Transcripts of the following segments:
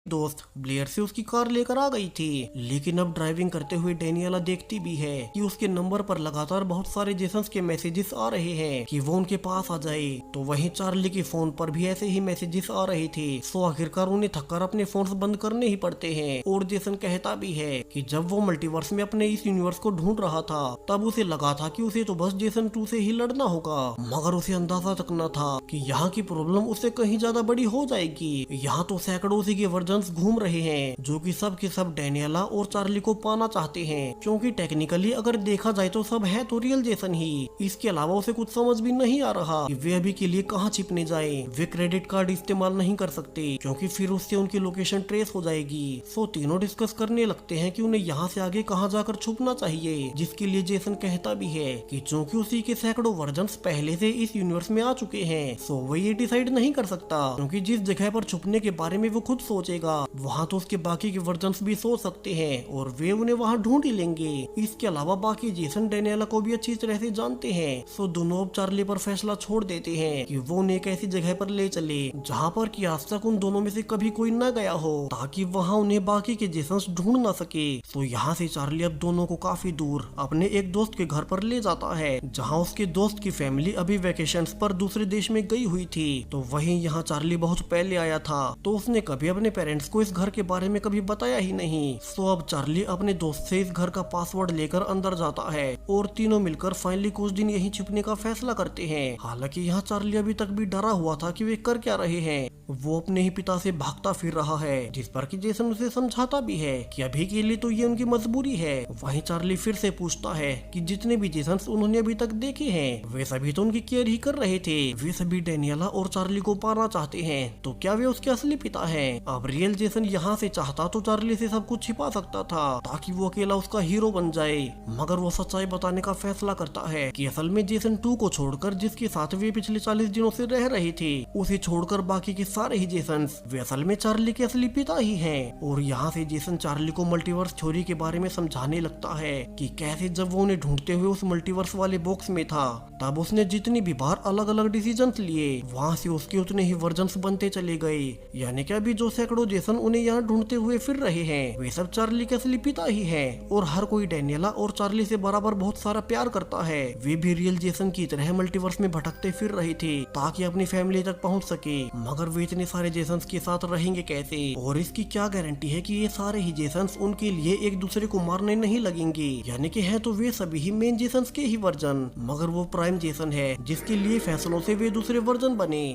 दोस्त ब्लेयर से उसकी कार लेकर आ गई थी। लेकिन अब ड्राइविंग करते हुए डेनियला देखती भी है कि उसके नंबर पर लगातार बहुत सारे जेसन्स के मैसेजेस आ रहे हैं कि वो उनके पास आ जाए। तो वहीं चार्ली के फोन पर भी ऐसे ही मैसेजेस आ रहे थे। सो आखिरकार उन्हें थककर अपने फोन्स बंद करने ही पड़ते हैं। और जेसन कहता भी है कि जब वो मल्टीवर्स में अपने इस यूनिवर्स को ढूंढ रहा था तब उसे लगा था कि उसे तो बस जेसन 2 से ही लड़ना होगा, मगर उसे अंदाजा तक न था कि यहाँ की प्रॉब्लम उससे कहीं ज्यादा बड़ी हो जाएगी। यहाँ तो सैकड़ों से के वर्जन घूम रहे हैं जो कि सब के सब डेनियला और चार्ली को पाना चाहते हैं, क्योंकि टेक्निकली अगर देखा जाए तो सब है तो रियल जेसन ही। इसके अलावा उसे कुछ समझ भी नहीं आ रहा कि वे अभी के लिए कहाँ छिपने जाएं। वे क्रेडिट कार्ड इस्तेमाल नहीं कर सकते क्योंकि फिर उससे उनकी लोकेशन ट्रेस हो जाएगी। सो तीनों डिस्कस करने लगते हैं कि उन्हें यहाँ से आगे कहाँ जाकर छुपना चाहिए, जिसके लिए जेसन कहता भी है कि चूंकि उसी के सैकड़ों वर्जन पहले से इस यूनिवर्स में आ चुके हैं, सो वो ये डिसाइड नहीं कर सकता, क्योंकि जिस जगह पर छुपने के बारे में वो खुद सोचेगा वहाँ तो उसके बाकी के वर्जन्स भी सोच सकते हैं और वे उन्हें वहाँ ढूंढ ही लेंगे। इसके अलावा बाकी जेसन डेनियला को भी अच्छी तरह से जानते हैं। सो दोनों अब चार्ली पर फैसला छोड़ देते हैं कि वो उन्हें एक ऐसी जगह पर ले चले जहाँ पर कि आज तक उन दोनों में से कभी कोई न गया हो, ताकि वहाँ उन्हें बाकी के जेसन्स ढूंढ ना सके। तो यहाँ से चार्ली अब दोनों को काफी दूर अपने एक दोस्त के घर पर ले जाता है, जहाँ उसके दोस्त की फैमिली अभी वेकेशंस पर दूसरे देश में गई हुई थी। तो वहीं यहाँ चार्ली बहुत पहले आया था, तो उसने कभी अपने पेरेंट्स को इस घर के बारे में कभी बताया ही नहीं। सो अब चार्ली अपने दोस्त से इस घर का पासवर्ड लेकर अंदर जाता है और तीनों मिलकर फाइनली कुछ दिन यहीं छिपने का फैसला करते हैं। हालांकि यहाँ चार्ली अभी तक भी डरा हुआ था कि वे कर क्या रहे हैं। वो अपने ही पिता से भागता फिर रहा है, जिस पर कि जेसन उसे समझाता भी है कि अभी के लिए तो ये उनकी मजबूरी है। वहीं चार्ली फिर से पूछता है कि जितने भी जेसन्स उन्होंने अभी तक देखे हैं वे सभी तो उनकी केयर ही कर रहे थे, वे सभी डेनियला और चार्ली को पाना चाहते हैं, तो क्या वे उसके असली पिता हैं? अब रियल जेसन यहाँ से चाहता तो चार्ली से सब कुछ छिपा सकता था ताकि वो अकेला उसका हीरो बन जाए, मगर वो सच्चाई बताने का फैसला करता है कि असल में जेसन 2 को छोड़कर जिसके साथ वे पिछले 40 दिनों से रह रहे थे, उसे छोड़कर बाकी के सारे ही जेसन्स वे असल में चार्ली के असली पिता ही हैं। और यहाँ से जेसन चार्ली को मल्टीवर्स थ्योरी के बारे में समझाने लगता है कि कैसे जब वो उन्हें ढूंढते हुए उस मल्टीवर्स वाले बॉक्स में था तब उसने जितनी भी बार अलग अलग डिसीजन लिए वहाँ से उसके उतने ही वर्जन्स बनते चले गए। यानी कि अभी जो सैकड़ों जेसन उन्हें यहाँ ढूंढते हुए फिर रहे हैं वे सब चार्ली के असली पिता ही हैं। और हर कोई डेनियला और चार्ली से बराबर बहुत सारा प्यार करता है। वे भी रियल जेसन की तरह मल्टीवर्स में भटकते फिर रहे थे ताकि अपनी फैमिली तक पहुंच सके, मगर वे इतने सारे जेसन्स के साथ रहेंगे कैसे? और इसकी क्या गारंटी है कि ये सारे ही जेसन्स उनके लिए एक दूसरे को मारने नहीं लगेंगे? यानी कि है तो वे सभी ही मेन जेसन्स के ही वर्जन, मगर वो प्राइम जेसन है जिसके लिए फैसलों से वे दूसरे वर्जन बने।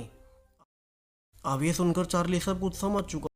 अब ये सुनकर चार्ली सब कुछ समझ चुका